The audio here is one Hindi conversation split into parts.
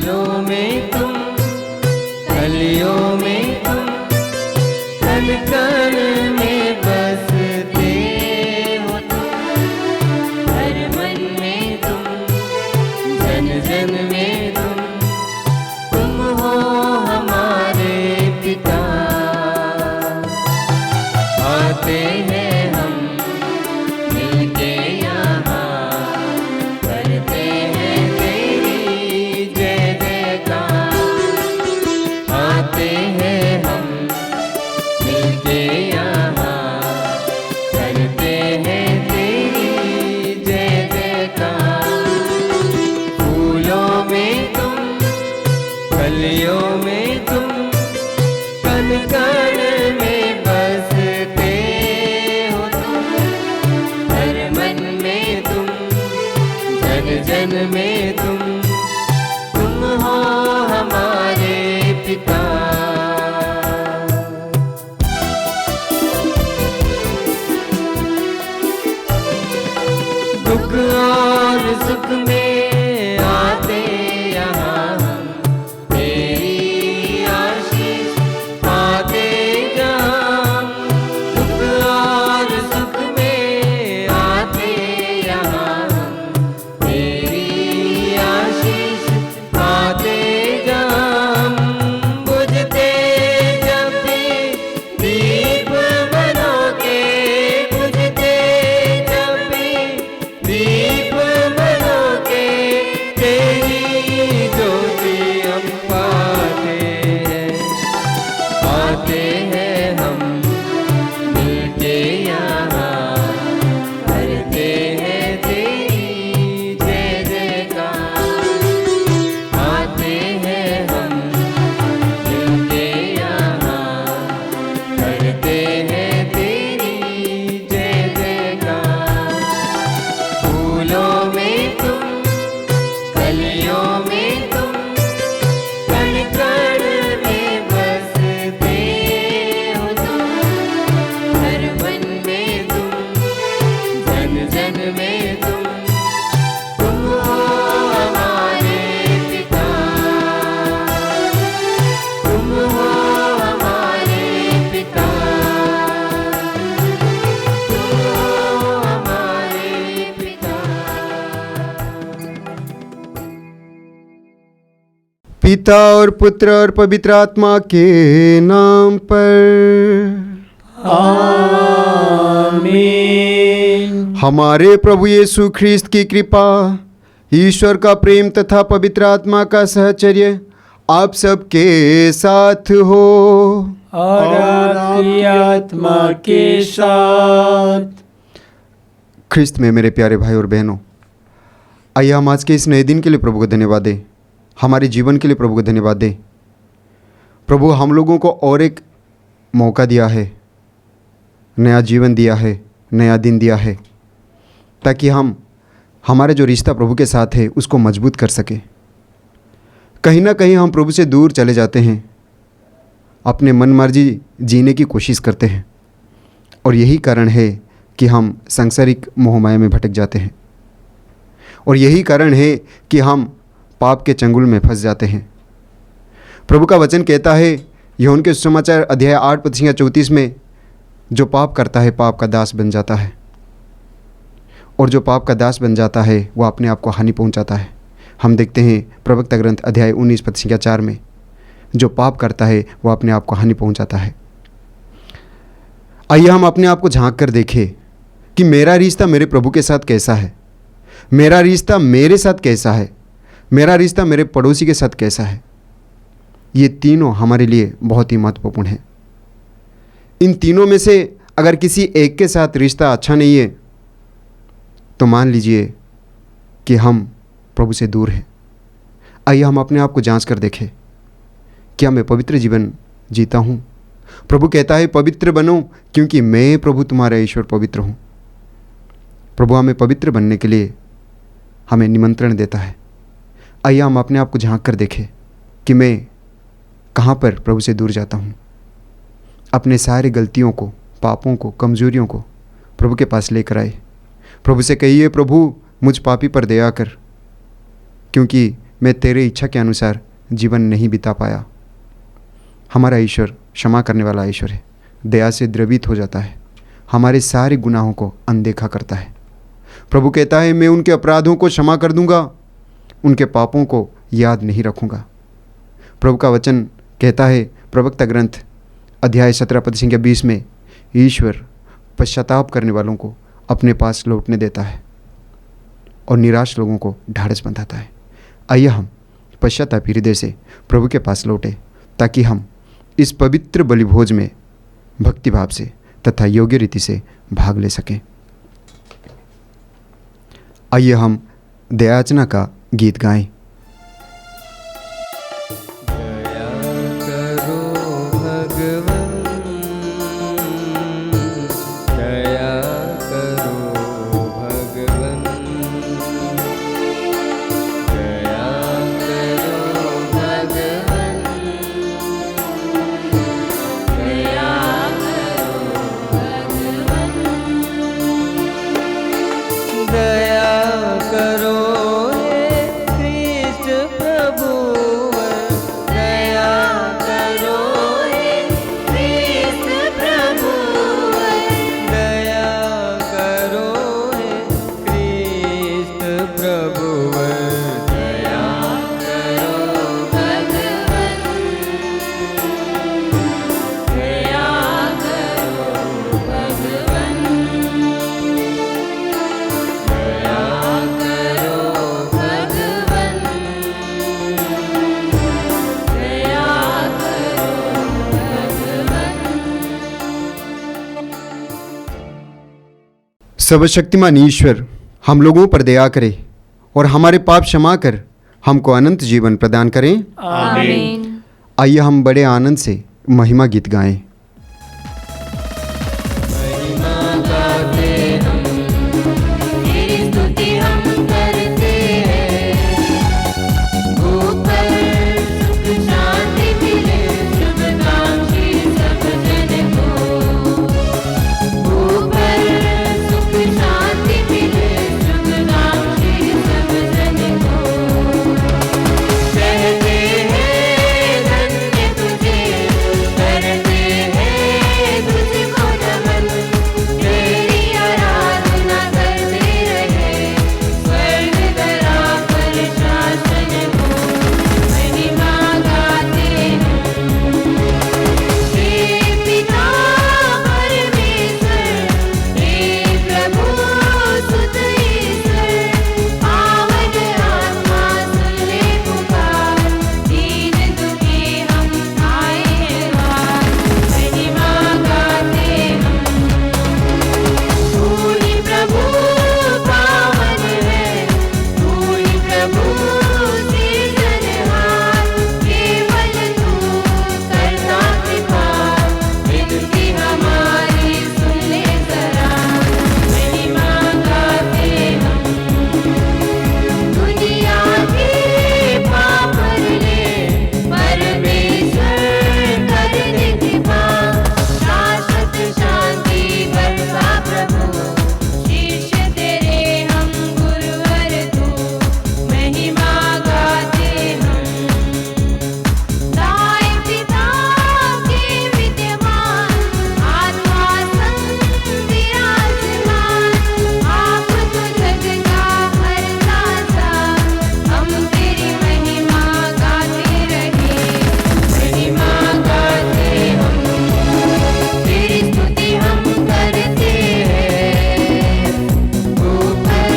फूलों में तुम, कलियों में तुम, कण कण में बसते हो तुम, हर मन में तुम, जन जन में तुम हो हमारे पिता। आते हैं हम मिलके यहाँ, करते हैं तेरी जय जयकार। आते हैं हम मिलके यहाँ, करते हैं तेरी जय जयकार। फूलों में तुम, कलियों में तुम, कण कण में बसते हो तुम, हर मन में तुम, जन जन में तुम हो हमारे पिता। दुख और सुख में आते यहाँ हम, तेरी आशीष पाते जहाँ। दुख और सुख में आते यहाँ हम, तेरी आशीष पाते जहाँ। बुझते जब भी दीप मनों के, बुझते जब भी दीप मनों के, तेरी ज्योति हम पाते हैं। आते हैं हम मिलके यहाँ, करते हैं तेरी जय जयकार। आते हैं हम मिलके यहाँ, करते हैं तेरी जय जयकार। फूलों में तुम, कलियों में तुम, कण कण में बसते हो तुम, हर मन में तुम, जन जन में तुम हो हमारे पिता। तुम हो हमारे पिता, तुम हो हमारे पिता। पिता और पुत्र और पवित्र आत्मा के नाम पर आमीन। हमारे प्रभु यीशु ख्रिस्त की कृपा, ईश्वर का प्रेम तथा पवित्र आत्मा का सहचर्य आप सबके साथ हो। और आपकी आत्मा के साथ। ख्रिस्त में मेरे प्यारे भाई और बहनों, आइए हम आज के इस नए दिन के लिए प्रभु को धन्यवाद दें, हमारे जीवन के लिए प्रभु को धन्यवाद दें। प्रभु हम लोगों को और एक मौका दिया है, नया जीवन दिया है, नया दिन दिया है, ताकि हम हमारे जो रिश्ता प्रभु के साथ है उसको मजबूत कर सके। कहीं ना कहीं हम प्रभु से दूर चले जाते हैं, अपने मन मर्जी जीने की कोशिश करते हैं, और यही कारण है कि हम सांसारिक मोहमाया में भटक जाते हैं, और यही कारण है कि हम पाप के चंगुल में फंस जाते हैं। प्रभु का वचन कहता है यूहन्ना के सुसमाचार अध्याय 8 पद 34 में, जो पाप करता है पाप का दास बन जाता है, और जो पाप का दास बन जाता है वह अपने आप को हानि पहुंचाता है। हम देखते हैं प्रवक्ता ग्रंथ अध्याय 19 पद 4 में, जो पाप करता है वह अपने आप को हानि पहुंचाता है। आइए हम अपने आप को झांक कर देखें कि मेरा रिश्ता मेरे प्रभु के साथ कैसा है, मेरा रिश्ता मेरे साथ कैसा है, मेरा रिश्ता मेरे पड़ोसी के साथ कैसा है। ये तीनों हमारे लिए बहुत ही महत्वपूर्ण है। इन तीनों में से अगर किसी एक के साथ रिश्ता अच्छा नहीं है तो मान लीजिए कि हम प्रभु से दूर हैं। आइए हम अपने आप को जांच कर देखें, क्या मैं पवित्र जीवन जीता हूँ? प्रभु कहता है पवित्र बनो क्योंकि मैं प्रभु तुम्हारा ईश्वर पवित्र हूँ। प्रभु हमें पवित्र बनने के लिए हमें निमंत्रण देता है। आइए हम अपने आप को झांक कर देखें कि मैं कहाँ पर प्रभु से दूर जाता हूँ। अपने सारे गलतियों को, पापों को, कमजोरियों को प्रभु के पास लेकर आए। प्रभु से कहिए, प्रभु मुझ पापी पर दया कर, क्योंकि मैं तेरे इच्छा के अनुसार जीवन नहीं बिता पाया। हमारा ईश्वर क्षमा करने वाला ईश्वर है, दया से द्रवित हो जाता है, हमारे सारे गुनाहों को अनदेखा करता है। प्रभु कहता है, मैं उनके अपराधों को क्षमा कर दूंगा, उनके पापों को याद नहीं रखूंगा। प्रभु का वचन कहता है प्रवक्ता ग्रंथ अध्याय 17 पद संख्या 20 में, ईश्वर पश्चाताप करने वालों को अपने पास लौटने देता है और निराश लोगों को ढाढ़स बंधाता है। आइए हम पश्चातापी हृदय से प्रभु के पास लौटे, ताकि हम इस पवित्र बलिभोज में भक्तिभाव से तथा योग्य रीति से भाग ले सकें। आइए हम दयायाचना का गीत गाएं। दया करो भगवन, दया करो भगवन, दया करो भगवन, दया करो सर्वशक्तिमान ईश्वर हम लोगों पर दया करे और हमारे पाप क्षमा कर हमको अनंत जीवन प्रदान करें। आमीन। आइए हम बड़े आनंद से महिमा गीत गाएं। महिमा गाते हम, तेरी स्तुति हम करते हैं। ऊपर सुख शांति मिले शुभकामक्षी सब जन को। ऊपर सुख शांति मिले शुभकामक्षी सब जन को। कहते हैं धन्य तुझे, करते हैं तुझको नमन। तेरी आराधना करते रहे स्वर्ग धरा पर शासन हो। महिमा गाते हम, हे पिता परमेश्वर, हे प्रभु सुत ईश्वर। पावन आत्मा सुन ले पुकार, दीन दुखी हम आए हैं द्वार। महिमा गाते हम, तू ही प्रभु पावन है, तू ही प्रभु सृजनहार। केवल तू करता कृपा, विनती हमारी सुन ले जरा। महिमा गाते हम, दुनिया के पाप हर ले परमेश्वर कर दे कृपा। शाश्वत शांति बरसा प्रभु, शीर्ष तेरे हम गुरुवर तू। महिमा गाते हम, दाई पिता के विद्यमान, आत्मा संग विराजमान। आप तो जग का हरता सा, हम तेरी महिमा गाते रहे। महिमा गाते हम, तेरी स्तुति हम करते हैं। ऊपर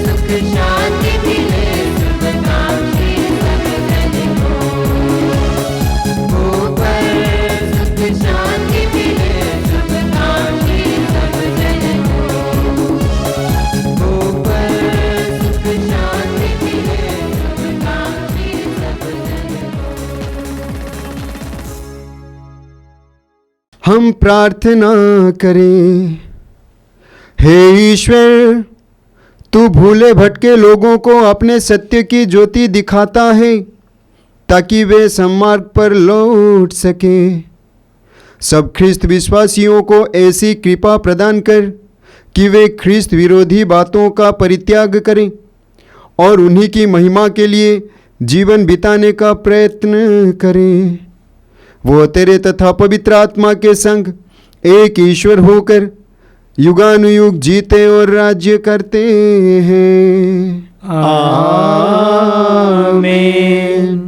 सुख शांति मिले शुभकामक्षी सब जन को। ऊपर सुख शांति मिले शुभकामक्षी सब जन को। ऊपर सुख शांति मिले शुभकामक्षी सब जन को। हम प्रार्थना करें। हे ईश्वर, तू भूले भटके लोगों को अपने सत्य की ज्योति दिखाता है, ताकि वे सन्मार्ग पर लौट सके। सब ख्रिस्त विश्वासियों को ऐसी कृपा प्रदान कर कि वे ख्रिस्त विरोधी बातों का परित्याग करें और उन्हीं की महिमा के लिए जीवन बिताने का प्रयत्न करें। वो तेरे तथा पवित्र आत्मा के संग एक ईश्वर होकर युगानुयुग जीते और राज्य करते हैं। आमीन।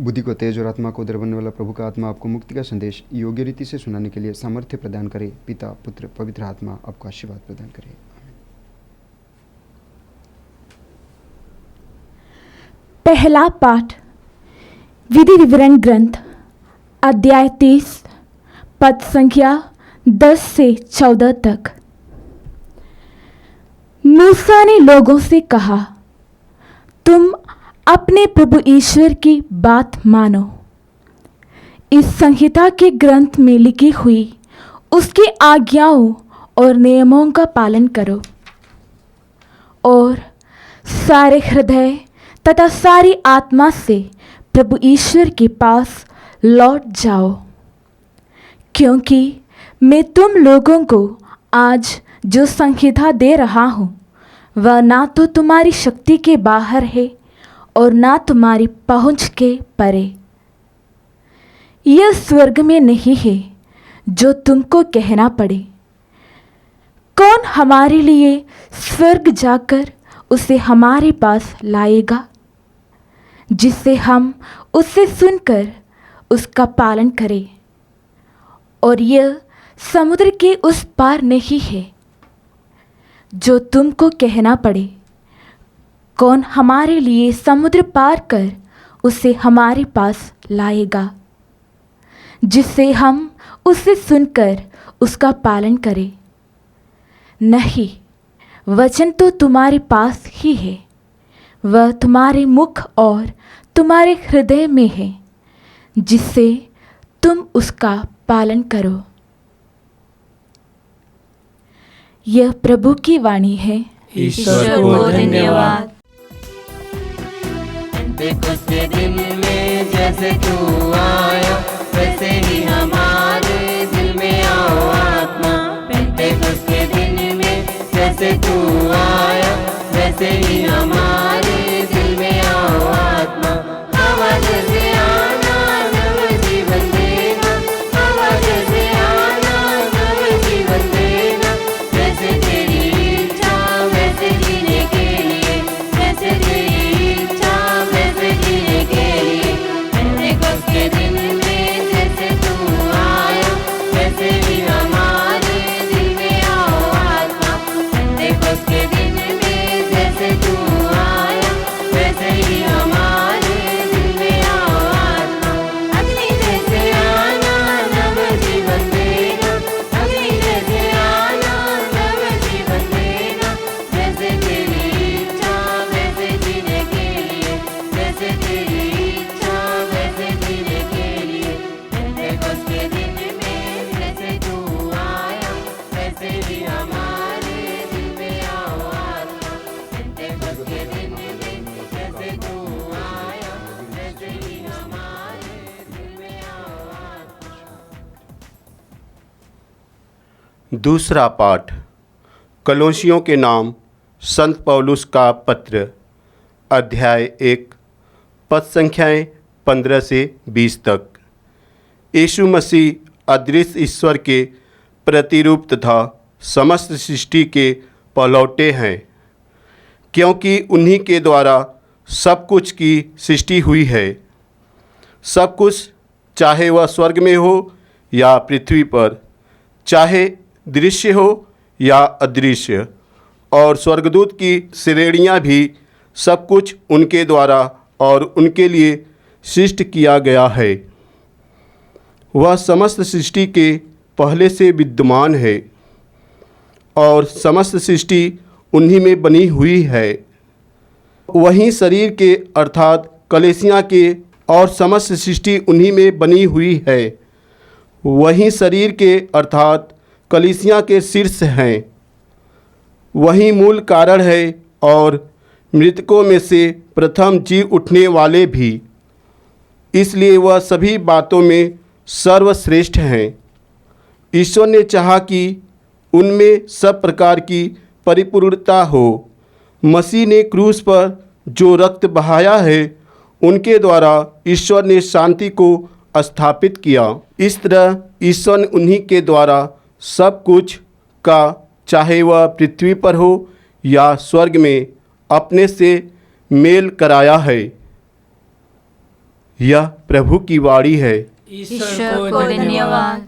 बुद्धि को तेज और आत्मा को उदर बनने वाला प्रभु का आत्मा आपको मुक्ति का संदेश योग्य रीति से सुनाने के लिए सामर्थ्य प्रदान करे। पिता पुत्र पवित्र आत्मा आपको आशीर्वाद प्रदान करे। पहला पाठ विधि विवरण ग्रंथ अध्याय 30 पद संख्या 10 से 14 तक। मूसा ने लोगों से कहा, तुम अपने प्रभु ईश्वर की बात मानो। इस संहिता के ग्रंथ में लिखी हुई उसकी आज्ञाओं और नियमों का पालन करो और सारे हृदय तथा सारी आत्मा से प्रभु ईश्वर के पास लौट जाओ, क्योंकि मैं तुम लोगों को आज जो संहिता दे रहा हूँ वह ना तो तुम्हारी शक्ति के बाहर है और ना तुम्हारी पहुँच के परे। यह स्वर्ग में नहीं है जो तुमको कहना पड़े, कौन हमारे लिए स्वर्ग जाकर उसे हमारे पास लाएगा, जिससे हम उससे सुनकर उसका पालन करें। और यह समुद्र के उस पार नहीं है जो तुमको कहना पड़े, कौन हमारे लिए समुद्र पार कर उसे हमारे पास लाएगा, जिससे हम उससे सुनकर उसका पालन करें। नहीं, वचन तो तुम्हारे पास ही है, वह तुम्हारे मुख और तुम्हारे हृदय में है, जिससे तुम उसका पालन करो। यह प्रभु की वाणी है। ईश्वर को धन्यवाद। पेंतेकोस्त के दिन में जैसे तू आया वैसे ही हमारे दिल में आओ आत्मा। पेंतेकोस्त के दिन में जैसे तू आया वैसे ही हमारे दिल में आओ आत्मा। आवाज से आना नव जीवन देना, आवाज से आना नव जीवन देना। जैसे तेरी इच्छा वैसे जीने के लिए, जैसे तेरी इच्छा वैसे जीने के लिए। पेंतेकोस्त के दिन में जैसे तू आया वैसे ही हमारे दिल में आओ आत्मा। पेंतेकोस्त के दिन में जैसे तू आया वैसे ही हमारे दिल में आओ आत्मा। अग्नि जैसे आना नव जीवन देना, अग्नि जैसे आना नव जीवन देना। जैसे तेरी इच्छा वैसे जीने के लिए, जैसे तेरी इच्छा वैसे जीने के लिए। पेंतेकोस्त के दिन में जैसे तू आया वैसे ही हमारे दिल में आओ आत्मा। पेंतेकोस्त के दिन में जैसे तू आया वैसे ही हमारे दिल में आओ आत्मा। दूसरा पाठ कलोसियों के नाम संत पौलुस का पत्र अध्याय 1 पद संख्याएं 15 से 20 तक। यीशु मसीह अदृश्य ईश्वर के प्रतिरूप तथा समस्त सृष्टि के पलौटे हैं, क्योंकि उन्हीं के द्वारा सब कुछ की सृष्टि हुई है। सब कुछ, चाहे वह स्वर्ग में हो या पृथ्वी पर, चाहे दृश्य हो या अदृश्य, और स्वर्गदूत की श्रेणियाँ भी, सब कुछ उनके द्वारा और उनके लिए सृष्टि किया गया है। वह समस्त सृष्टि के पहले से विद्यमान है और समस्त सृष्टि उन्हीं में बनी हुई है। वहीं शरीर के अर्थात कलीसिया के और समस्त सृष्टि उन्हीं में बनी हुई है। वहीं शरीर के अर्थात कलीसिया के शीर्ष हैं। वही मूल कारण है और मृतकों में से प्रथम जी उठने वाले भी। इसलिए वह सभी बातों में सर्वश्रेष्ठ हैं। ईश्वर ने चाहा कि उनमें सब प्रकार की परिपूर्णता हो। मसीह ने क्रूस पर जो रक्त बहाया है, उनके द्वारा ईश्वर ने शांति को स्थापित किया। इस तरह ईश्वर ने उन्हीं के द्वारा सब कुछ का, चाहे वह पृथ्वी पर हो या स्वर्ग में, अपने से मेल कराया है। यह प्रभु की वाणी है। ईश्वर को धन्यवाद।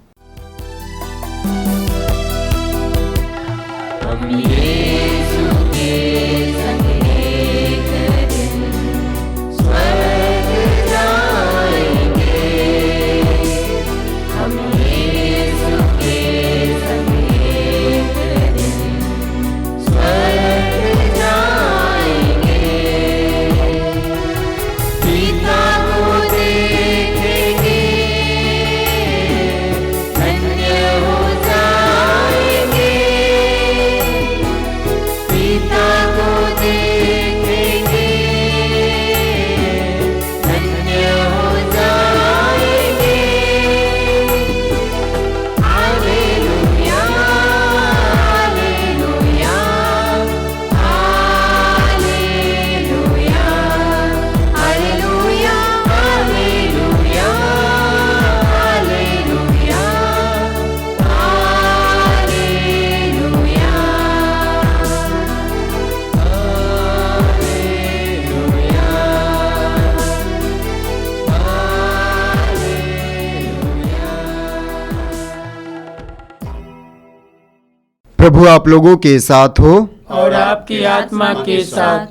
प्रभु आप लोगों के साथ हो और आपकी आत्मा के साथ।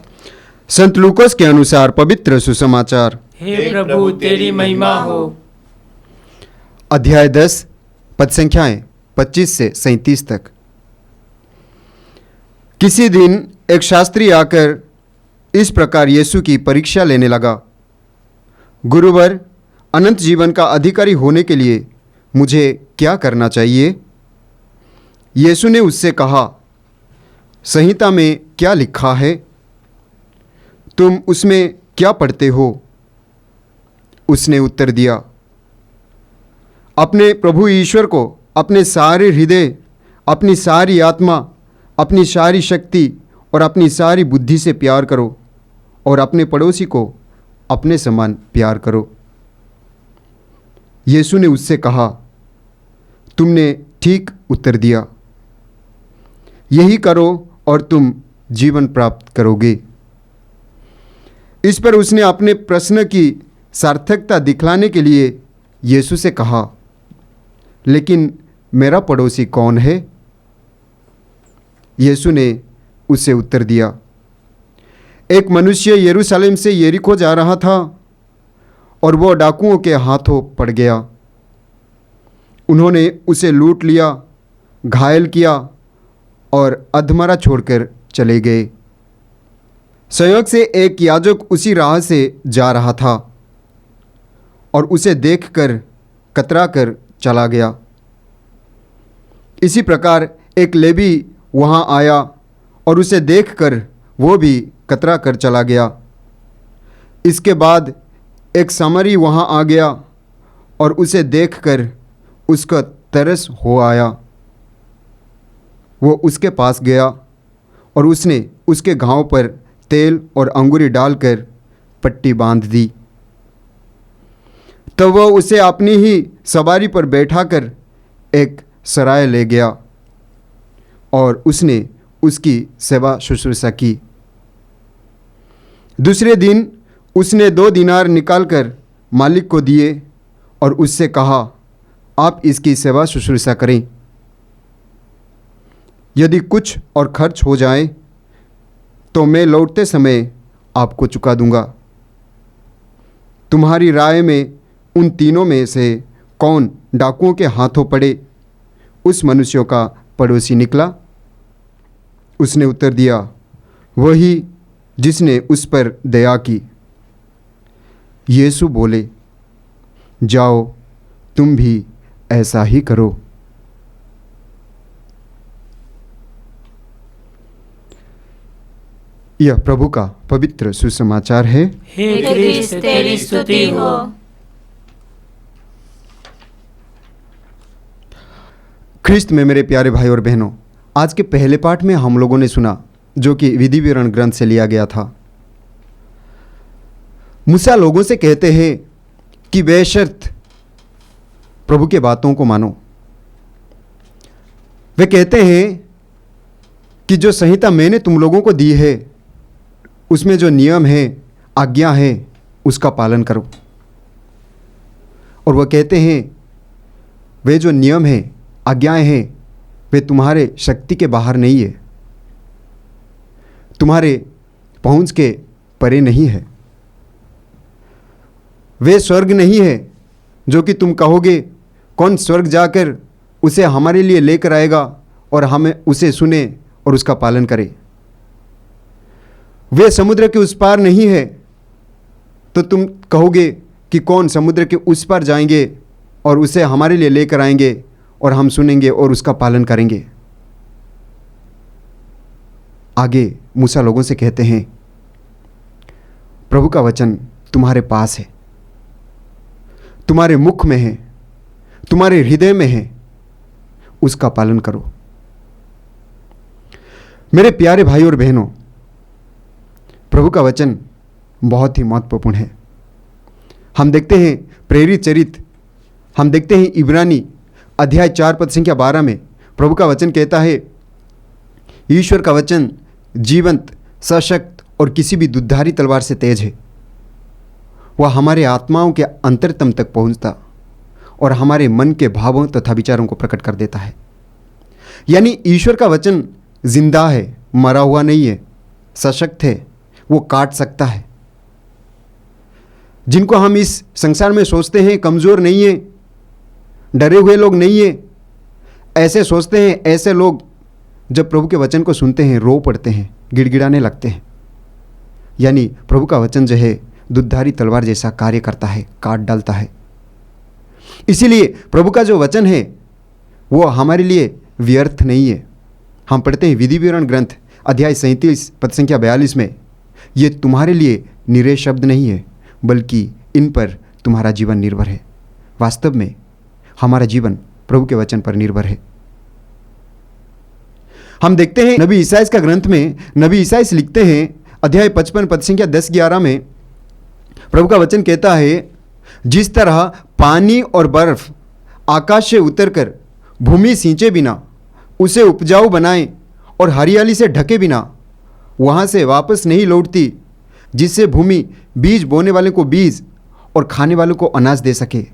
संत लूकोस के अनुसार पवित्र सुसमाचार। हे प्रभु तेरी महिमा हो। अध्याय 10 पद संख्याएं 25 से 37 तक। किसी दिन एक शास्त्री आकर इस प्रकार यीशु की परीक्षा लेने लगा, गुरुवर, अनंत जीवन का अधिकारी होने के लिए मुझे क्या करना चाहिए? यीशु ने उससे कहा, संहिता में क्या लिखा है? तुम उसमें क्या पढ़ते हो? उसने उत्तर दिया, अपने प्रभु ईश्वर को अपने सारे हृदय, अपनी सारी आत्मा, अपनी सारी शक्ति और अपनी सारी बुद्धि से प्यार करो और अपने पड़ोसी को अपने समान प्यार करो। यीशु ने उससे कहा, तुमने ठीक उत्तर दिया, यही करो और तुम जीवन प्राप्त करोगे। इस पर उसने अपने प्रश्न की सार्थकता दिखलाने के लिए यीशु से कहा, लेकिन मेरा पड़ोसी कौन है? यीशु ने उसे उत्तर दिया, एक मनुष्य यरूशलेम से यरीको जा रहा था और वह डाकुओं के हाथों पड़ गया। उन्होंने उसे लूट लिया, घायल किया और अधमरा छोड़कर चले गए। संयोग से एक याजक उसी राह से जा रहा था और उसे देखकर कतरा कर चला गया। इसी प्रकार एक लेवी वहाँ आया और उसे देखकर वो भी कतरा कर चला गया। इसके बाद एक सामरी वहाँ आ गया और उसे देखकर उसका तरस हो आया। वो उसके पास गया और उसने उसके घाव पर तेल और अंगूरी डालकर पट्टी बांध दी। तब वह उसे अपनी ही सवारी पर बैठाकर एक सराय ले गया और उसने उसकी सेवा शुश्रूषा की। दूसरे दिन उसने 2 दीनार निकालकर मालिक को दिए और उससे कहा, आप इसकी सेवा शुश्रूषा करें। यदि कुछ और खर्च हो जाए तो मैं लौटते समय आपको चुका दूंगा। तुम्हारी राय में उन तीनों में से कौन डाकुओं के हाथों पड़े उस मनुष्यों का पड़ोसी निकला? उसने उत्तर दिया, वही जिसने उस पर दया की। यीशु बोले, जाओ तुम भी ऐसा ही करो। यह प्रभु का पवित्र सुसमाचार है। हे क्रिस्त तेरी स्तुति हो। ख्रिस्त में मेरे प्यारे भाई और बहनों, आज के पहले पाठ में हम लोगों ने सुना, जो कि विधि विवरण ग्रंथ से लिया गया था। मूसा लोगों से कहते हैं कि बेशर्त प्रभु के बातों को मानो। वे कहते हैं कि जो संहिता मैंने तुम लोगों को दी है, उसमें जो नियम है, आज्ञा है, उसका पालन करो। और वह कहते हैं वे जो नियम है, आज्ञाएं हैं, वे तुम्हारे शक्ति के बाहर नहीं है, तुम्हारे पहुंच के परे नहीं है। वे स्वर्ग नहीं है जो कि तुम कहोगे कौन स्वर्ग जाकर उसे हमारे लिए लेकर आएगा और हमें उसे सुने और उसका पालन करे। वे समुद्र के उस पार नहीं है तो तुम कहोगे कि कौन समुद्र के उस पार जाएंगे और उसे हमारे लिए लेकर आएंगे और हम सुनेंगे और उसका पालन करेंगे। आगे मूसा लोगों से कहते हैं प्रभु का वचन तुम्हारे पास है, तुम्हारे मुख में है, तुम्हारे हृदय में है, उसका पालन करो। मेरे प्यारे भाई और बहनों, प्रभु का वचन बहुत ही महत्वपूर्ण है। हम देखते हैं प्रेरित चरित्र, हम देखते हैं इब्रानी अध्याय 4 पद संख्या 12 में प्रभु का वचन कहता है, ईश्वर का वचन जीवंत, सशक्त और किसी भी दुधारी तलवार से तेज है। वह हमारे आत्माओं के अंतरतम तक पहुंचता और हमारे मन के भावों तथा विचारों को प्रकट कर देता है। यानी ईश्वर का वचन जिंदा है, मरा हुआ नहीं है, सशक्त है, वो काट सकता है। जिनको हम इस संसार में सोचते हैं कमज़ोर नहीं है, डरे हुए लोग नहीं है, ऐसे सोचते हैं, ऐसे लोग जब प्रभु के वचन को सुनते हैं रो पड़ते हैं, गिड़गिड़ाने लगते हैं। यानी प्रभु का वचन जो है दुधारी तलवार जैसा कार्य करता है, काट डालता है। इसीलिए प्रभु का जो वचन है वो हमारे लिए व्यर्थ नहीं है। हम पढ़ते हैं विधि विवरण ग्रंथ अध्याय 37 पद संख्या 42 में, ये तुम्हारे लिए निरे शब्द नहीं है, बल्कि इन पर तुम्हारा जीवन निर्भर है। वास्तव में हमारा जीवन प्रभु के वचन पर निर्भर है। हम देखते हैं नबी ईसाइस का ग्रंथ में नबी ईसाइस लिखते हैं अध्याय 55 पद संख्या 10-11 में प्रभु का वचन कहता है, जिस तरह पानी और बर्फ आकाश से उतरकर भूमि सींचे बिना उसे उपजाऊ बनाए और हरियाली से ढके बिना वहाँ से वापस नहीं लौटती, जिससे भूमि बीज बोने वाले को बीज और खाने वालों को अनाज दे सके,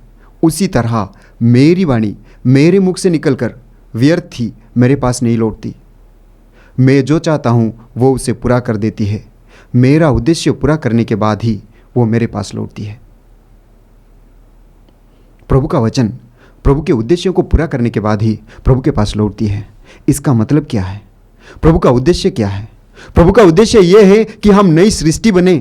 उसी तरह मेरी वाणी मेरे मुख से निकलकर व्यर्थ ही मेरे पास नहीं लौटती। मैं जो चाहता हूँ वो उसे पूरा कर देती है। मेरा उद्देश्य पूरा करने के बाद ही वो मेरे पास लौटती है। प्रभु का वचन प्रभु के उद्देश्यों को पूरा करने के बाद ही प्रभु के पास लौटती है। इसका मतलब क्या है? प्रभु का उद्देश्य क्या है? प्रभु का उद्देश्य यह है कि हम नई सृष्टि बने।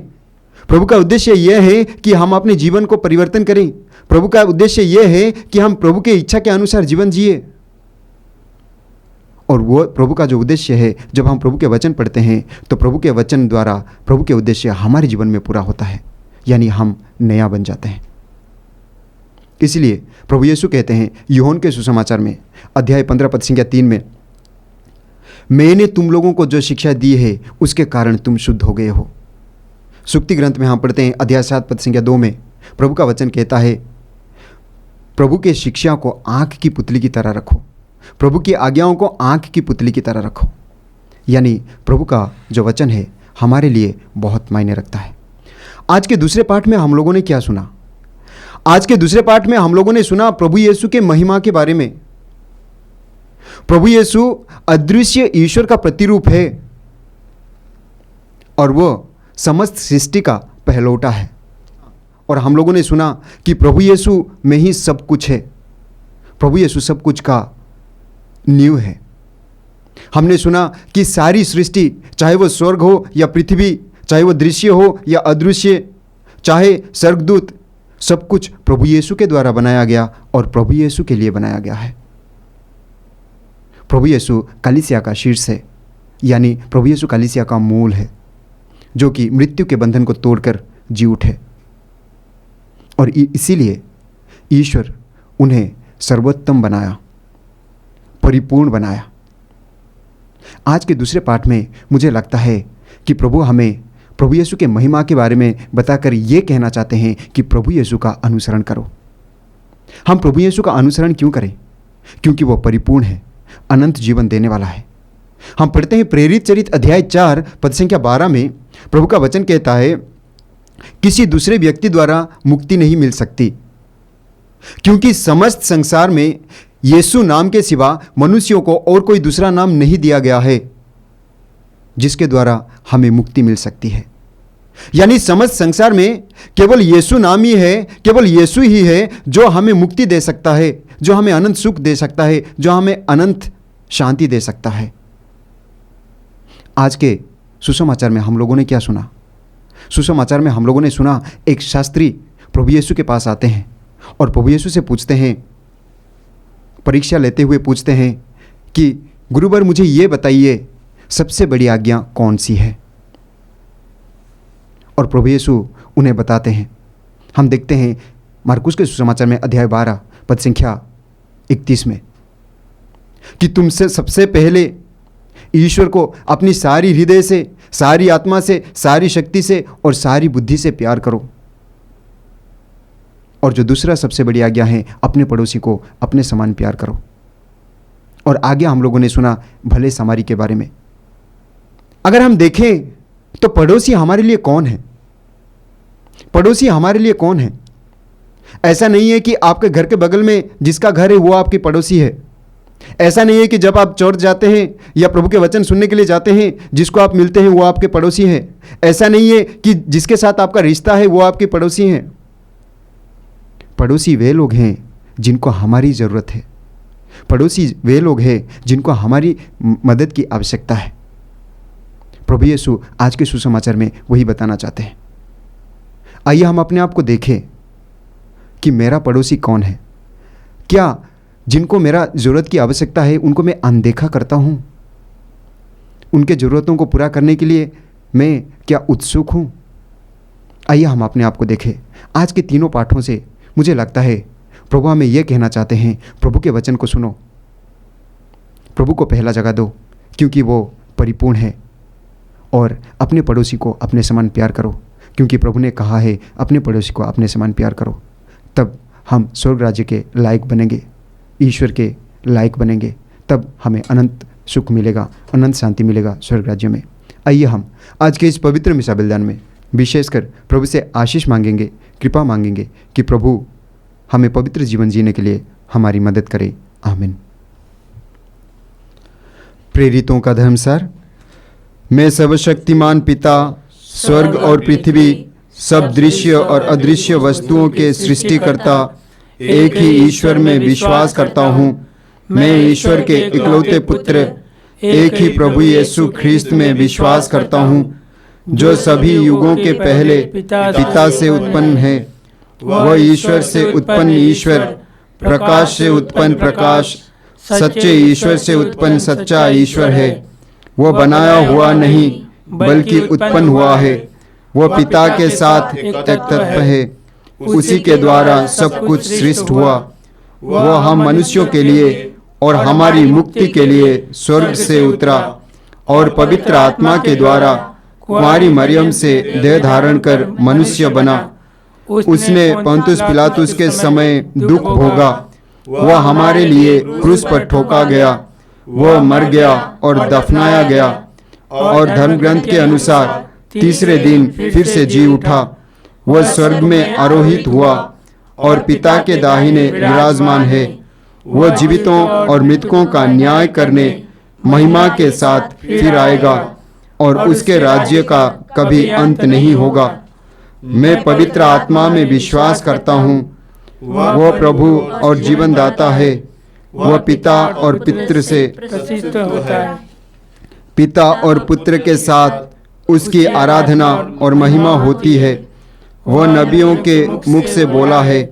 प्रभु का उद्देश्य यह है कि हम अपने जीवन को परिवर्तन करें। प्रभु का उद्देश्य यह है कि हम प्रभु के इच्छा के अनुसार जीवन जिए। और वो प्रभु का जो उद्देश्य है, जब हम प्रभु के वचन पढ़ते हैं तो प्रभु के वचन द्वारा प्रभु के उद्देश्य हमारे जीवन में पूरा होता है, यानी हम नया बन जाते हैं। इसलिए प्रभु यीशु कहते हैं यूहन्ना के सुसमाचार में अध्याय 15 पद संख्या 3 में, मैंने तुम लोगों को जो शिक्षा दी है उसके कारण तुम शुद्ध हो गए हो। सुक्ति ग्रंथ में हम पढ़ते हैं अध्याय 7 पद संख्या 2 में प्रभु का वचन कहता है, प्रभु के शिक्षा को आँख की पुतली की तरह रखो, प्रभु की आज्ञाओं को आँख की पुतली की तरह रखो। यानी प्रभु का जो वचन है हमारे लिए बहुत मायने रखता है। आज के दूसरे पाठ में हम लोगों ने क्या सुना? आज के दूसरे पाठ में हम लोगों ने सुना प्रभु यीशु के महिमा के बारे में। प्रभु यीशु अदृश्य ईश्वर का प्रतिरूप है और वह समस्त सृष्टि का पहलौठा है। और हम लोगों ने सुना कि प्रभु यीशु में ही सब कुछ है। प्रभु यीशु सब कुछ का नींव है। हमने सुना कि सारी सृष्टि, चाहे वो स्वर्ग हो या पृथ्वी, चाहे वो दृश्य हो या अदृश्य, चाहे स्वर्गदूत, सब कुछ प्रभु यीशु के द्वारा बनाया गया और प्रभु यीशु के लिए बनाया गया है। प्रभु यीशु कलीसिया का शीर्ष है, यानी प्रभु यीशु कलीसिया का मूल है, जो कि मृत्यु के बंधन को तोड़कर जी उठे। और इसीलिए ईश्वर उन्हें सर्वोत्तम बनाया, परिपूर्ण बनाया। आज के दूसरे पाठ में मुझे लगता है कि प्रभु हमें प्रभु यीशु के महिमा के बारे में बताकर ये कहना चाहते हैं कि प्रभु यीशु का अनुसरण करो। हम प्रभु यीशु का अनुसरण क्यों करें? क्योंकि वो परिपूर्ण है, अनंत जीवन देने वाला है। हम पढ़ते हैं प्रेरित चरित्र अध्याय 4 पद संख्या 12 में प्रभु का वचन कहता है, किसी दूसरे व्यक्ति द्वारा मुक्ति नहीं मिल सकती, क्योंकि समस्त संसार में यीशु नाम के सिवा मनुष्यों को और कोई दूसरा नाम नहीं दिया गया है जिसके द्वारा हमें मुक्ति मिल सकती है। यानी समस्त संसार में केवल यीशु नाम ही है, केवल यीशु ही है जो हमें मुक्ति दे सकता है, जो हमें अनंत सुख दे सकता है, जो हमें अनंत शांति दे सकता है। आज के सुसमाचार में हम लोगों ने क्या सुना? सुसमाचार में हम लोगों ने सुना एक शास्त्री प्रभु यीशु के पास आते हैं और प्रभु यीशु से पूछते हैं, परीक्षा लेते हुए पूछते हैं कि गुरुवर मुझे ये बताइए सबसे बड़ी आज्ञा कौन सी है? और प्रभु यीशु उन्हें बताते हैं। हम देखते हैं मार्कुस के सुसमाचार में अध्याय 12 पद संख्या 31 में कि तुमसे सबसे पहले ईश्वर को अपनी सारी हृदय से, सारी आत्मा से, सारी शक्ति से और सारी बुद्धि से प्यार करो। और जो दूसरा सबसे बड़ी आज्ञा है, अपने पड़ोसी को अपने समान प्यार करो। और आगे हम लोगों ने सुना भले सामारी के बारे में। अगर हम देखें तो पड़ोसी हमारे लिए कौन है? पड़ोसी हमारे लिए कौन है? ऐसा नहीं है कि आपके घर के बगल में जिसका घर है वो आपके पड़ोसी है। ऐसा नहीं है कि जब आप चर्च जाते हैं या प्रभु के वचन सुनने के लिए जाते हैं, जिसको आप मिलते हैं वो आपके पड़ोसी है। ऐसा नहीं है कि जिसके साथ आपका रिश्ता है वो आपके पड़ोसी हैं। पड़ोसी वे लोग हैं जिनको हमारी ज़रूरत है। पड़ोसी वे लोग हैं जिनको हमारी मदद की आवश्यकता है। प्रभु यीशु आज के सुसमाचार में वही बताना चाहते हैं। आइए हम अपने आप को देखें कि मेरा पड़ोसी कौन है। क्या जिनको मेरा ज़रूरत की आवश्यकता है उनको मैं अनदेखा करता हूँ? उनके ज़रूरतों को पूरा करने के लिए मैं क्या उत्सुक हूँ? आइए हम अपने आप को देखें। आज के तीनों पाठों से मुझे लगता है प्रभु हमें यह कहना चाहते हैं, प्रभु के वचन को सुनो, प्रभु को पहला जगह दो क्योंकि वो परिपूर्ण है, और अपने पड़ोसी को अपने समान प्यार करो क्योंकि प्रभु ने कहा है अपने पड़ोसी को अपने समान प्यार करो। तब हम स्वर्ग राज्य के लायक बनेंगे, ईश्वर के लायक बनेंगे। तब हमें अनंत सुख मिलेगा, अनंत शांति मिलेगा स्वर्ग राज्य में। आइए हम आज के इस पवित्र मिसा बलिदान में विशेषकर प्रभु से आशीष मांगेंगे, कृपा मांगेंगे कि प्रभु हमें पवित्र जीवन जीने के लिए हमारी मदद करे। आमीन। प्रेरितों का धर्मसार। मैं सर्वशक्तिमान पिता, स्वर्ग और पृथ्वी, सब दृश्य और अदृश्य वस्तुओं के सृष्टिकर्ता एक ही ईश्वर में विश्वास करता हूँ। मैं ईश्वर के इकलौते पुत्र, एक ही प्रभु यीशु ख्रीस्त में विश्वास करता हूँ, जो सभी युगों के पहले पिता से उत्पन्न है। वह ईश्वर से उत्पन्न ईश्वर, प्रकाश से उत्पन्न प्रकाश, सच्चे ईश्वर से उत्पन्न सच्चा ईश्वर है। वह बनाया हुआ नहीं बल्कि उत्पन्न हुआ है। वह पिता के साथ एक तत्व है। उसी के द्वारा सब कुछ सृष्ट हुआ। वह हम मनुष्यों के लिए और हमारी मुक्ति के लिए स्वर्ग से उतरा और पवित्र आत्मा के द्वारा कुंवारी मरियम से देह धारण कर मनुष्य बना। उसने पंतुस पिलातुस के समय दुख भोगा। वह हमारे लिए क्रूस पर ठोका गया। वह मर गया और दफनाया गया और धर्म ग्रंथ के अनुसार तीसरे दिन फिर से जी उठा। वह स्वर्ग में आरोहित हुआ और पिता के दाहिने विराजमान है। वह जीवितों और मृतकों का न्याय करने महिमा के साथ फिर आएगा और उसके राज्य का कभी अंत नहीं होगा। मैं पवित्र आत्मा में विश्वास करता हूँ। वह प्रभु और जीवन दाता है। वह पिता और पितृ से प्रसिद्ध होता है। पिता और पुत्र के साथ उसकी आराधना और महिमा होती है। वह नबियों के मुख से बोला है।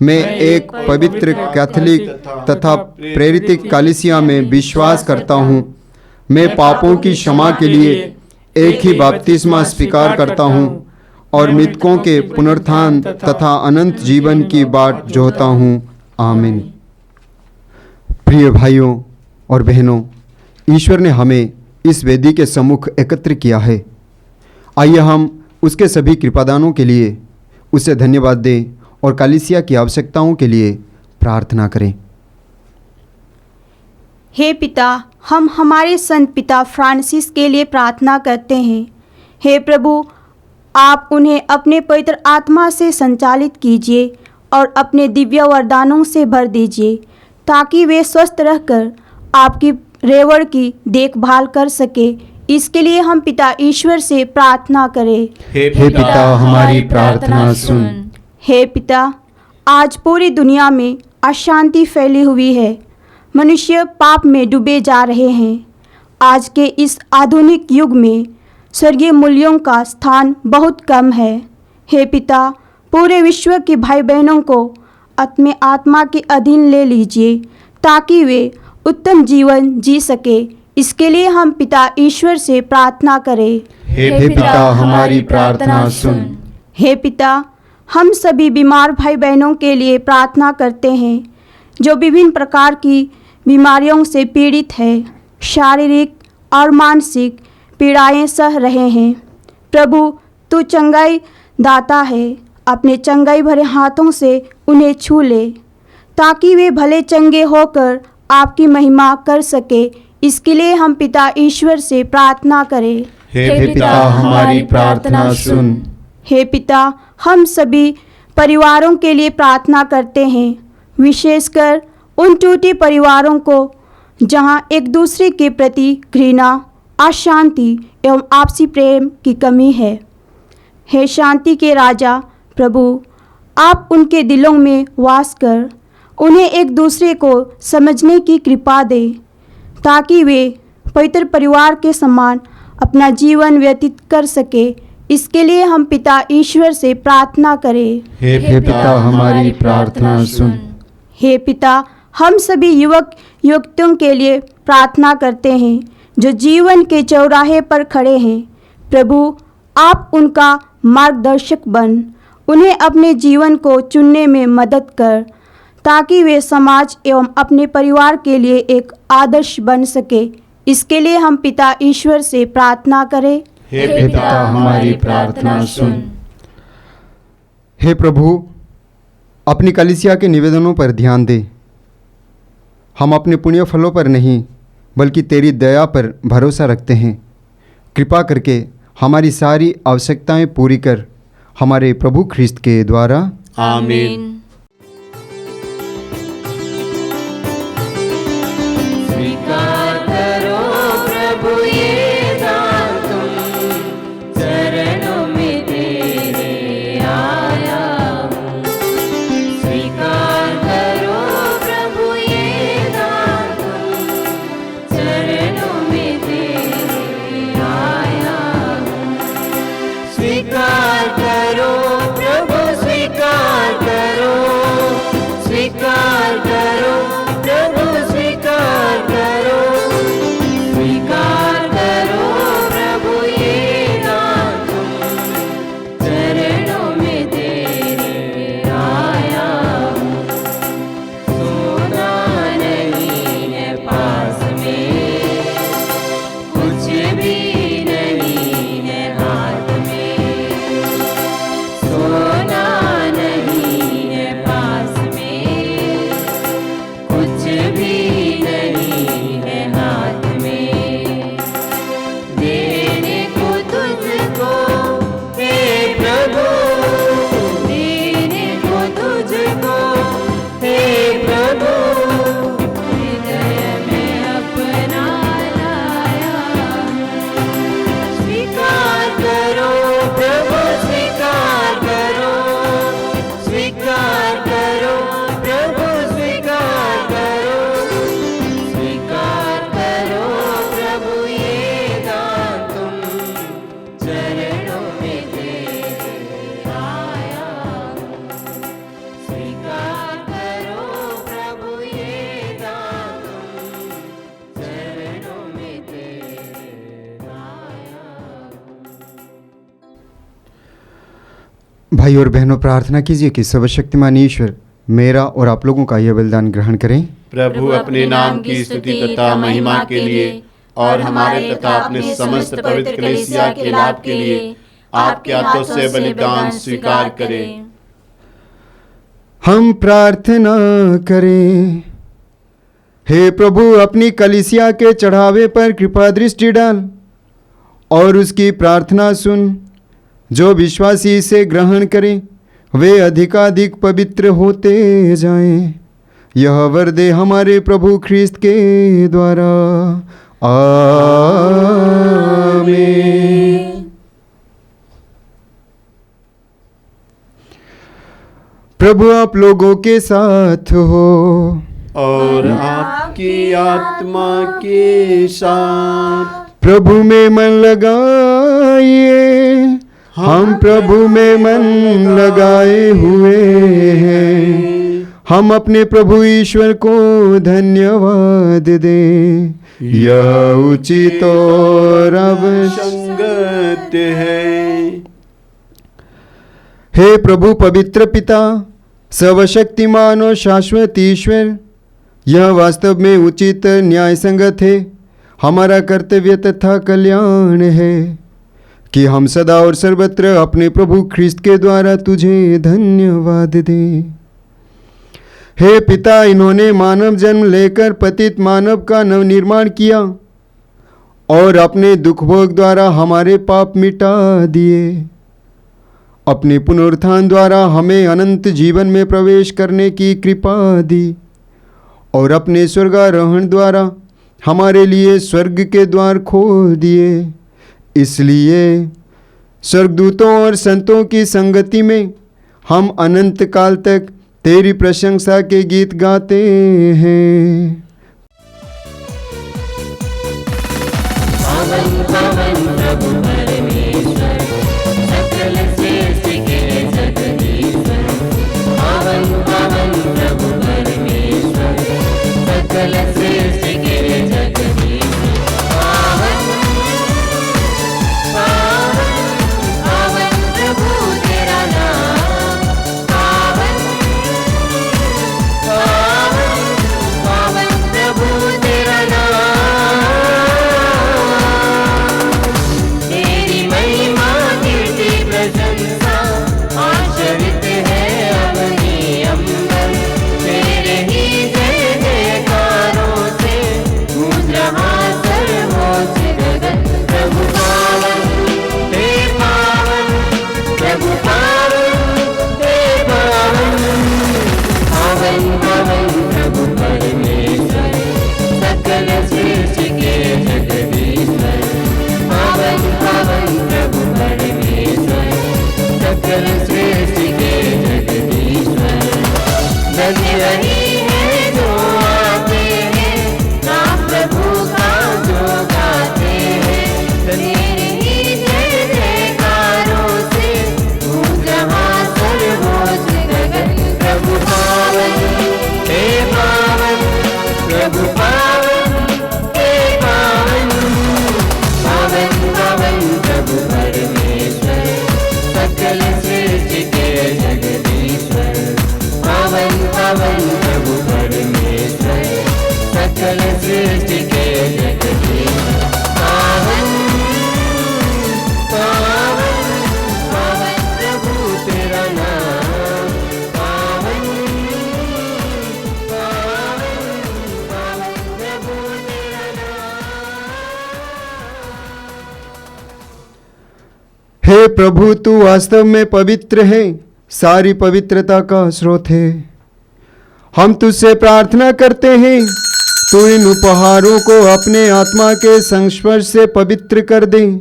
मैं एक पवित्र कैथोलिक तथा प्रेरित कलीसिया में विश्वास करता हूँ। मैं पापों की क्षमा के लिए एक ही बपतिस्मा स्वीकार करता हूँ और मृतकों के पुनरुत्थान तथा अनंत जीवन की बाट जोहता हूँ। आमीन। प्रिय भाइयों और बहनों, ईश्वर ने हमें इस वेदी के सम्मुख एकत्र किया है। आइए हम उसके सभी कृपादानों के लिए उसे धन्यवाद दें और कलीसिया की आवश्यकताओं के लिए प्रार्थना करें। हे पिता, हम हमारे संत पिता फ्रांसिस के लिए प्रार्थना करते हैं। हे प्रभु, आप उन्हें अपने पवित्र आत्मा से संचालित कीजिए और अपने दिव्य वरदानों से भर दीजिए, ताकि वे स्वस्थ रहकर आपकी रेवड़ की देखभाल कर सके। इसके लिए हम पिता ईश्वर से प्रार्थना करें। हे पिता, हमारी प्रार्थना सुन। हे पिता, आज पूरी दुनिया में अशांति फैली हुई है। मनुष्य पाप में डूबे जा रहे हैं। आज के इस आधुनिक युग में स्वर्गीय मूल्यों का स्थान बहुत कम है। हे पिता, पूरे विश्व के भाई बहनों को अपने आत्मा के अधीन ले लीजिए, ताकि वे उत्तम जीवन जी सके। इसके लिए हम पिता ईश्वर से प्रार्थना करें। हे पिता, हमारी प्रार्थना सुन। हे पिता, हम सभी बीमार भाई बहनों के लिए प्रार्थना करते हैं, जो विभिन्न प्रकार की बीमारियों से पीड़ित है, शारीरिक और मानसिक पीड़ाएं सह रहे हैं। प्रभु, तू चंगाई दाता है। अपने चंगाई भरे हाथों से उन्हें छू ले, ताकि वे भले चंगे होकर आपकी महिमा कर सके। इसके लिए हम पिता ईश्वर से प्रार्थना करें। हे पिता, हमारी प्रार्थना सुन। हे पिता, हम सभी परिवारों के लिए प्रार्थना करते हैं, विशेषकर उन टूटे परिवारों को जहां एक दूसरे के प्रति घृणा, अशांति एवं आपसी प्रेम की कमी है। हे शांति के राजा प्रभु, आप उनके दिलों में वास कर उन्हें एक दूसरे को समझने की कृपा दें, ताकि वे पवित्र परिवार के समान अपना जीवन व्यतीत कर सके। इसके लिए हम पिता ईश्वर से प्रार्थना करें। हे पिता, हमारी प्रार्थना सुन। हे पिता, हम सभी युवक युवतियों के लिए प्रार्थना करते हैं, जो जीवन के चौराहे पर खड़े हैं। प्रभु, आप उनका मार्गदर्शक बन उन्हें अपने जीवन को चुनने में मदद कर, ताकि वे समाज एवं अपने परिवार के लिए एक आदर्श बन सके। इसके लिए हम पिता ईश्वर से प्रार्थना करें। हे पिता, हमारी प्रार्थना सुन। हे प्रभु, अपनी कलीसिया के निवेदनों पर ध्यान दे। हम अपने पुण्य फलों पर नहीं, बल्कि तेरी दया पर भरोसा रखते हैं। कृपा करके हमारी सारी आवश्यकताएं पूरी कर, हमारे प्रभु ख्रिस्त के द्वारा। आमीन। स्वीकार करो प्रभु ये दान, तुम चरणों में तेरे आया हूँ। स्वीकार करो प्रभु ये दान, तुम चरणों में तेरे आया हूँ। स्वीकार करो प्रभु, स्वीकार करो, स्वीकार करो प्रभु, स्वीकार करो, स्वीकार करो प्रभु ये दान, तुम चरणों में तेरे आया हूँ। सोना नहीं है पास में, कुछ भी नहीं है हाथ में। सोना नहीं है पास में, कुछ भी नहीं है हाथ में। देने को तुझको हे प्रभु, देने को तुझको हे प्रभु, हृदय में अपना लाया। स्वीकार करो प्रभु, स्वीकार करो, स्वीकार करो प्रभु, स्वीकार करो, स्वीकार करो प्रभु ये दान, तुम चरणों में तेरे आया हूँ। स्वीकार करो प्रभु ये दान, तुम चरणों में तेरे आया हूँ। भाई और बहनों, प्रार्थना कीजिए कि सर्वशक्तिमान ईश्वर मेरा और आप लोगों का यह बलिदान ग्रहण करें। प्रभु अपने नाम की स्तुति तथा महिमा के लिए और हमारे तथा अपने समस्त पवित्र कलीसिया के लाभ के लिए आपके हाथों से बलिदान स्वीकार करें। हम प्रार्थना करें। हे प्रभु, अपनी कलीसिया के चढ़ावे पर कृपा दृष्टि डाल और उसकी प्रार्थना सुन। जो विश्वासी इसे ग्रहण करें वे अधिकाधिक पवित्र होते जाएं। यह वर दे हमारे प्रभु ख्रिस्त के द्वारा। आमीन। प्रभु आप लोगों के साथ हो और आपकी आत्मा के साथ। प्रभु में मन लगाइए। हम प्रभु में मन लगाए हुए हैं। हम अपने प्रभु ईश्वर को धन्यवाद दें। यह उचित और संगत है। हे प्रभु पवित्र पिता, सर्वशक्तिमान और शाश्वत ईश्वर, यह वास्तव में उचित न्याय संगत है, हमारा कर्तव्य तथा कल्याण है कि हम सदा और सर्वत्र अपने प्रभु ख्रिस्त के द्वारा तुझे धन्यवाद दें। हे पिता, इन्होंने मानव जन्म लेकर पतित मानव का नवनिर्माण किया और अपने दुख भोग द्वारा हमारे पाप मिटा दिए। अपने पुनरुत्थान द्वारा हमें अनंत जीवन में प्रवेश करने की कृपा दी और अपने स्वर्गारोहण द्वारा हमारे लिए स्वर्ग के द्वार खोल दिए। इसलिए स्वर्गदूतों और संतों की संगति में हम अनंत काल तक तेरी प्रशंसा के गीत गाते हैं। पावन पावन प्रभु परमेश्वर, सकल सृष्टि के जगदीश्वर। पावन पावन प्रभु परमेश्वर, सकल सृष्टि के जगदीश्वर। पावन पावन पावन प्रभु तेरा नाम। पावन पावन पावन प्रभु तेरा नाम। तेरी महिमा कीर्ति प्रशंसा आचरित है अवनी अंबर। तेरे ही जय जयकारों से गूंज रहा सर्वोच्च गगन। प्रभु पावन हे पावन, प्रभु पावन हे पावन। पावन पावन प्रभु परमेश्वर, सकल सृष्टि के जगदीश्वर। पावन पावन प्रभु परमेश्वर, सकल सृष्टि के जगदीश्वर। धन्य वही है जो आते हैं, नाम प्रभु का जो गाते हैं। तेरे ही जय जयकारों से गूंज रहा सर्वोच्च गगन। प्रभु पावन हे पावन, प्रभु पावन हे पावन। पावन पावन प्रभु परमेश्वर, सकल सृष्टि के जगदीश्वर। पावन पावन प्रभु परमेश्वर, सकल सृष्टि के जगदीश्वर। पावन पावन पावन प्रभु तेरा नाम। पावन पावन पावन प्रभु तेरा नाम। हे प्रभु, तू वास्तव में पवित्र है, सारी पवित्रता का स्रोत है। हम तुझसे प्रार्थना करते हैं, तू इन उपहारों को अपने आत्मा के संस्पर्श से पवित्र कर दे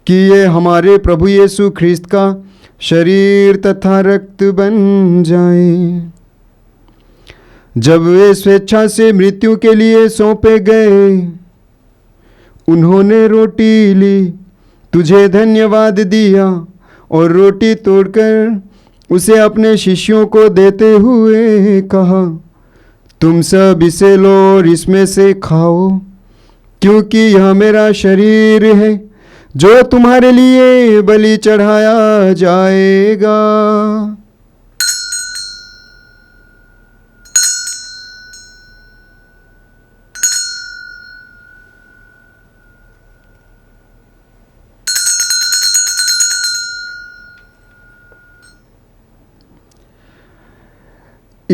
कि ये हमारे प्रभु यीशु ख्रिस्त का शरीर तथा रक्त बन जाए। जब वे स्वेच्छा से मृत्यु के लिए सौंपे गए, उन्होंने रोटी ली, तुझे धन्यवाद दिया और रोटी तोड़कर उसे अपने शिष्यों को देते हुए कहा, तुम सब इसे लो और इसमें से खाओ, क्योंकि यह मेरा शरीर है जो तुम्हारे लिए बलि चढ़ाया जाएगा।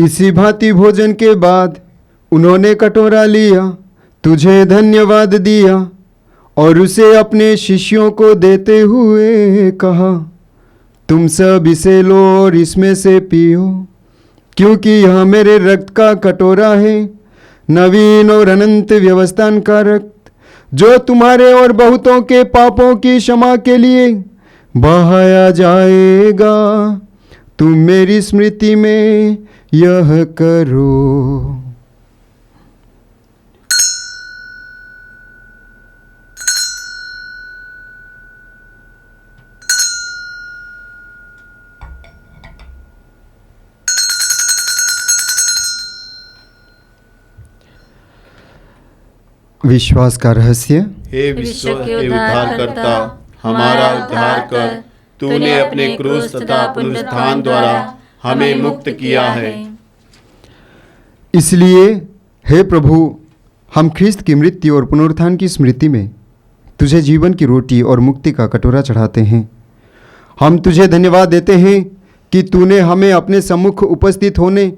इसी भांति भोजन के बाद उन्होंने कटोरा लिया, तुझे धन्यवाद दिया और उसे अपने शिष्यों को देते हुए कहा, तुम सब इसे लो और इसमें से पियो, क्योंकि यह मेरे रक्त का कटोरा है, नवीन और अनंत व्यवस्थान का रक्त, जो तुम्हारे और बहुतों के पापों की क्षमा के लिए बहाया जाएगा। तुम मेरी स्मृति में यह करो। विश्वास का रहस्य। हे विश्व के उद्धारकर्ता, हमारा उद्धार कर। तूने अपने क्रूस तथा पुनरुत्थान द्वारा हमें मुक्त किया है। इसलिए हे प्रभु, हम ख्रिस्त की मृत्यु और पुनरुत्थान की स्मृति में तुझे जीवन की रोटी और मुक्ति का कटोरा चढ़ाते हैं। हम तुझे धन्यवाद देते हैं कि तूने हमें अपने सम्मुख उपस्थित होने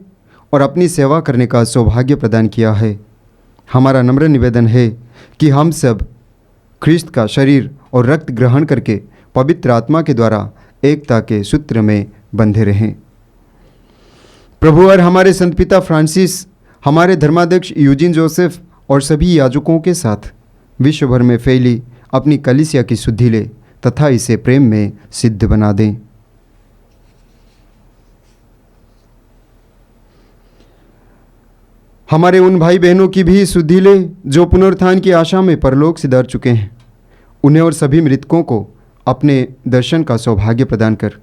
और अपनी सेवा करने का सौभाग्य प्रदान किया है। हमारा नम्र निवेदन है कि हम सब ख्रिस्त का शरीर और रक्त ग्रहण करके पवित्र आत्मा के द्वारा एकता के सूत्र में बंधे रहें। प्रभु और हमारे संत पिता फ्रांसिस, हमारे धर्माध्यक्ष यूजिन जोसेफ और सभी याजकों के साथ विश्व भर में फैली अपनी कलीसिया की शुद्धि ले तथा इसे प्रेम में सिद्ध बना दें। हमारे उन भाई बहनों की भी शुद्धि ले जो पुनरुत्थान की आशा में परलोक सिधार चुके हैं। उन्हें और सभी मृतकों को अपने दर्शन का सौभाग्य प्रदान कर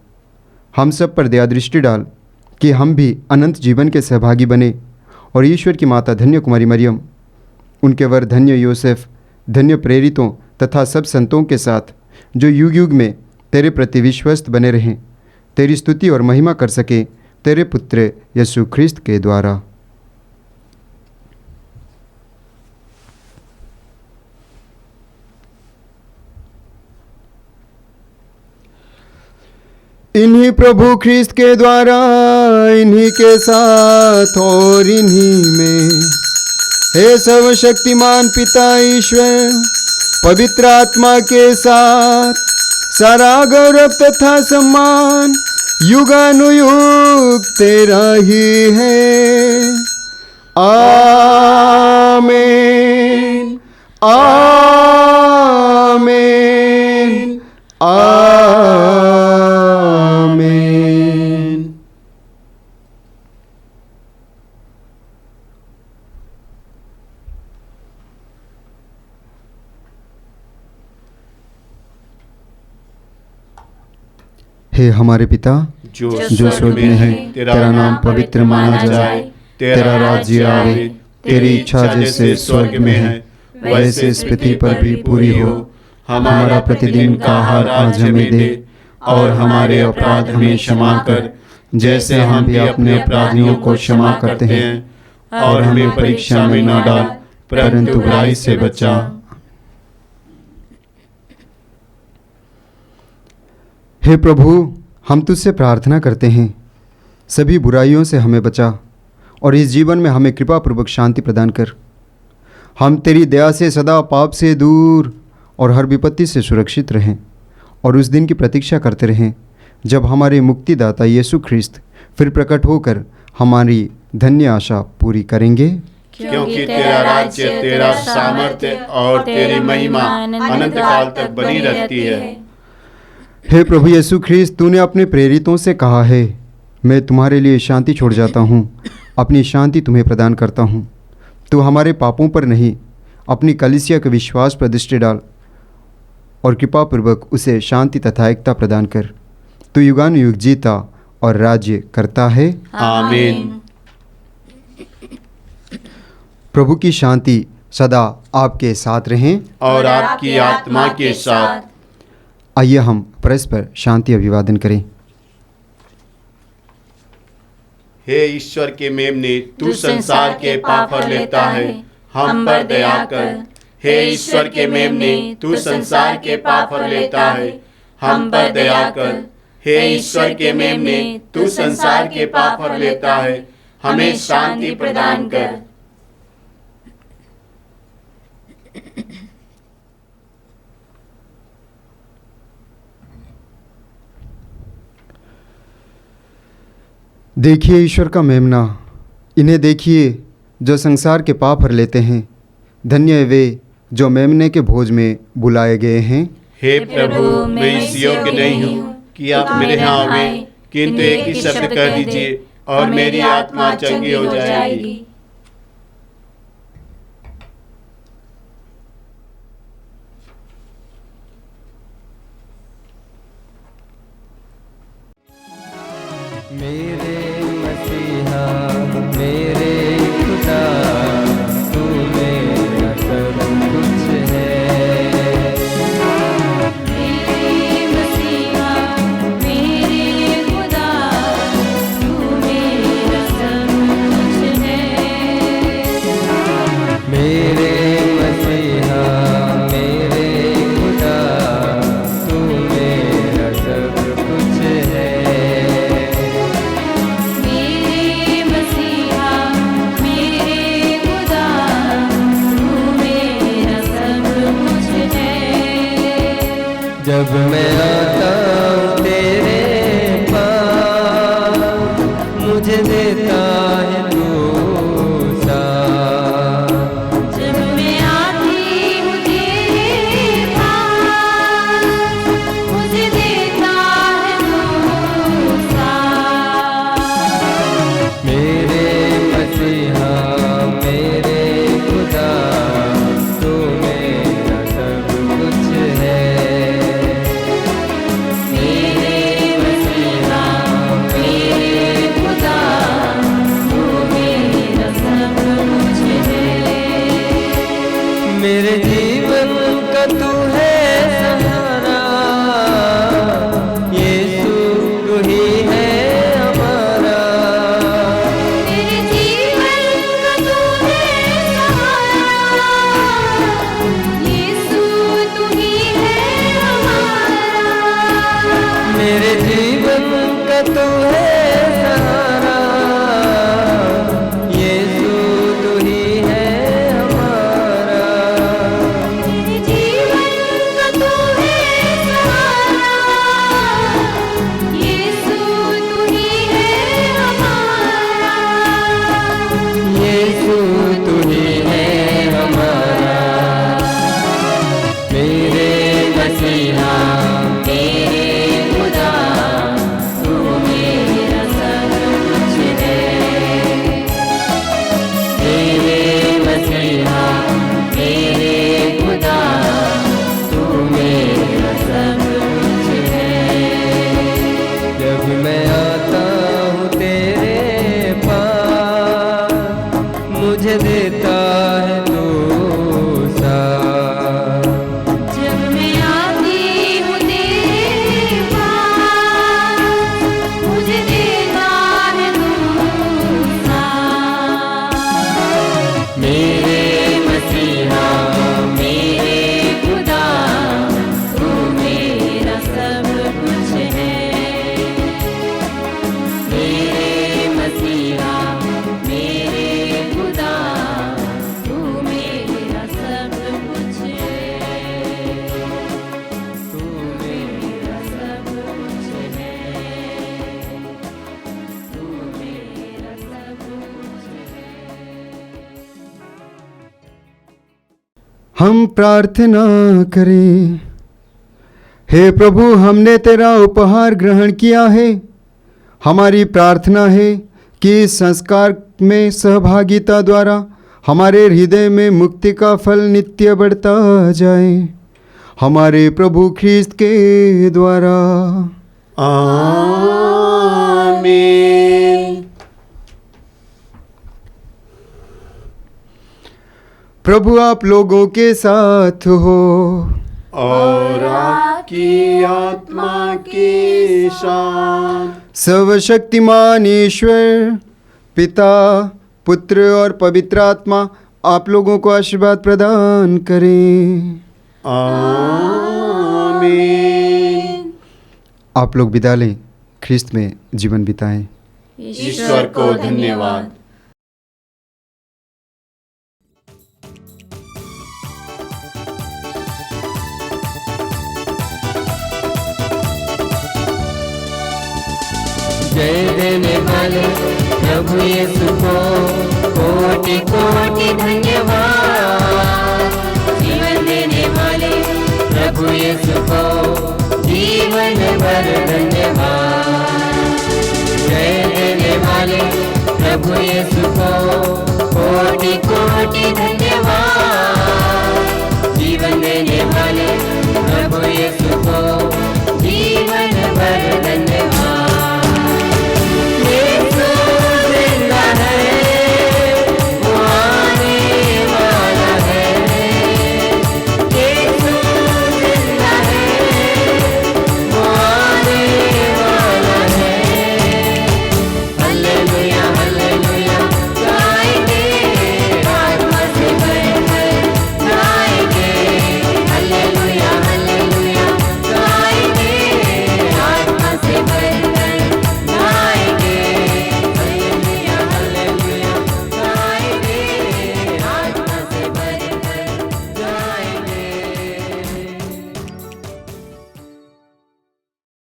हम सब पर दया दृष्टि डाल कि हम भी अनंत जीवन के सहभागी बने और ईश्वर की माता धन्य कुमारी मरियम, उनके वर धन्य योसेफ, धन्य प्रेरितों तथा सब संतों के साथ जो युग युग में तेरे प्रति विश्वस्त बने रहें, तेरी स्तुति और महिमा कर सके तेरे पुत्र यीशु ख्रिस्त के द्वारा। इन्हीं प्रभु ख्रिस्त के द्वारा, इन्हीं के साथ और इन्हीं में, हे सर्वशक्तिमान पिता ईश्वर, पवित्र आत्मा के साथ सारा गौरव तथा सम्मान युगानुयुग तेरा ही है। आमीन, आमीन, आमीन। हे हमारे पिता जो स्वर्ग में है, तेरा नाम पवित्र माना जाए, तेरा राज्य आवे, तेरी इच्छा जैसे स्वर्ग में है वैसे इस पृथ्वी पर भी पूरी हो। हमारा प्रतिदिन का आहार आज हमें दे और हमारे अपराध हमें क्षमा कर, जैसे हम भी अपने अपराधियों को क्षमा करते हैं, और हमें परीक्षा में न डाल परंतु बुराई से बचा। हे प्रभु, हम तुझसे प्रार्थना करते हैं, सभी बुराइयों से हमें बचा और इस जीवन में हमें कृपा पूर्वक शांति प्रदान कर। हम तेरी दया से सदा पाप से दूर और हर विपत्ति से सुरक्षित रहें और उस दिन की प्रतीक्षा करते रहें जब हमारे मुक्तिदाता यीशु ख्रिस्त फिर प्रकट होकर हमारी धन्य आशा पूरी करेंगे। क्योंकि तेरा राज्य, तेरा सामर्थ्य और तेरी महिमा अनंत काल तक बनी रहती है। हे प्रभु यीशु ख्रिस्त, तूने अपने प्रेरितों से कहा है, मैं तुम्हारे लिए शांति छोड़ जाता हूँ, अपनी शांति तुम्हें प्रदान करता हूँ। तू हमारे पापों पर नहीं, अपनी कलीसिया के विश्वास पर दृष्टि डाल और कृपापूर्वक उसे शांति तथा एकता प्रदान कर। तू युगानुयुग जीता और राज्य करता है। आमीन। प्रभु की शांति सदा आपके साथ रहें और आपकी आत्मा के साथ। आइए हम परस्पर शांति अभिवादन करें। हे ईश्वर के मेमने, तू संसार के पाप हर लेता है, हम पर दया कर। हे ईश्वर के मेमने, तू संसार के पाप हर लेता है, हम पर दया कर। हे ईश्वर के मेमने, तू संसार के पाप हर लेता है, हमें शांति प्रदान कर। देखिए ईश्वर का मेमना, इन्हें देखिए जो संसार के पाप हर लेते हैं। धन्य है वे जो मेमने के भोज में बुलाए गए हैं। हे प्रभु, मैं इस योग्य नहीं हूँ कि आप मेरे यहाँ आवे, किंतु एक ही शब्द कर दीजिए और मेरी आत्मा चंगी हो जाएगी। मेरे मसीहा मेरे खुदा, तू मेरा सब कुछ है। मेरे मसीहा मेरे खुदा, तू मेरा सब कुछ है। मेरे मसीहा मेरे खुदा, तू मेरा सब कुछ है। मेरे मसीहा मेरे खुदा, तू मेरा सब कुछ है। जब मैं आता हूँ तेरे पास, मुझे देता है तू साथ। जब मैं आती हूँ तेरे पास, मुझे देता है तू साथ। मेरे मसीहा मेरे खुदा, तू मेरा सब कुछ है। मेरे मसीहा मेरे खुदा, तू मेरा सब कुछ है। मेरे जीवन का तू है सहारा, यीशु तू ही है हमारा। मेरे जीवन का तू है सहारा, यीशु तू ही है हमारा। मेरे जीवन का तू है सहारा, यीशु तू ही है हमारा। मेरे जीवन का तू है सहारा, यीशु तू ही है हमारा। यीशु तू ही है हमारा। मेरे मसीहा मेरे खुदा, तू मेरा सब कुछ है। मेरे मसीहा मेरे खुदा, तू मेरा सब कुछ है। जब मैं आता हूँ तेरे पास, मुझे देता है तू साथ। जब मैं आती हूँ तेरे पास, मुझे देता है तू साथ। मेरे मसीहा मेरे खुदा, तू मेरा सब कुछ है। मेरे मसीहा मेरे खुदा, तू मेरा सब कुछ है। तू मेरा सब कुछ है। तू मेरा सब कुछ है। हम प्रार्थना करें। हे प्रभु, हमने तेरा उपहार ग्रहण किया है। हमारी प्रार्थना है कि इस संस्कार में सहभागिता द्वारा हमारे हृदय में मुक्ति का फल नित्य बढ़ता जाए, हमारे प्रभु ख्रीस्त के द्वारा। आमीन। प्रभु आप लोगों के साथ हो। और आपकी आत्मा के साथ। सर्वशक्तिमान ईश्वर पिता, पुत्र और पवित्र आत्मा आप लोगों को आशीर्वाद प्रदान करें। आमीन। आप लोग विदा लें, ख्रिस्त में जीवन बिताएं। ईश्वर को धन्यवाद। जय देने वाले प्रभु यीशु को कोटि कोटि धन्यवाद। जीवन देने वाले प्रभु यीशु को जीवन भर धन्यवाद। जय देने वाले प्रभु यीशु को कोटि कोटि धन्यवाद। जीवन देने वाले प्रभु यीशु को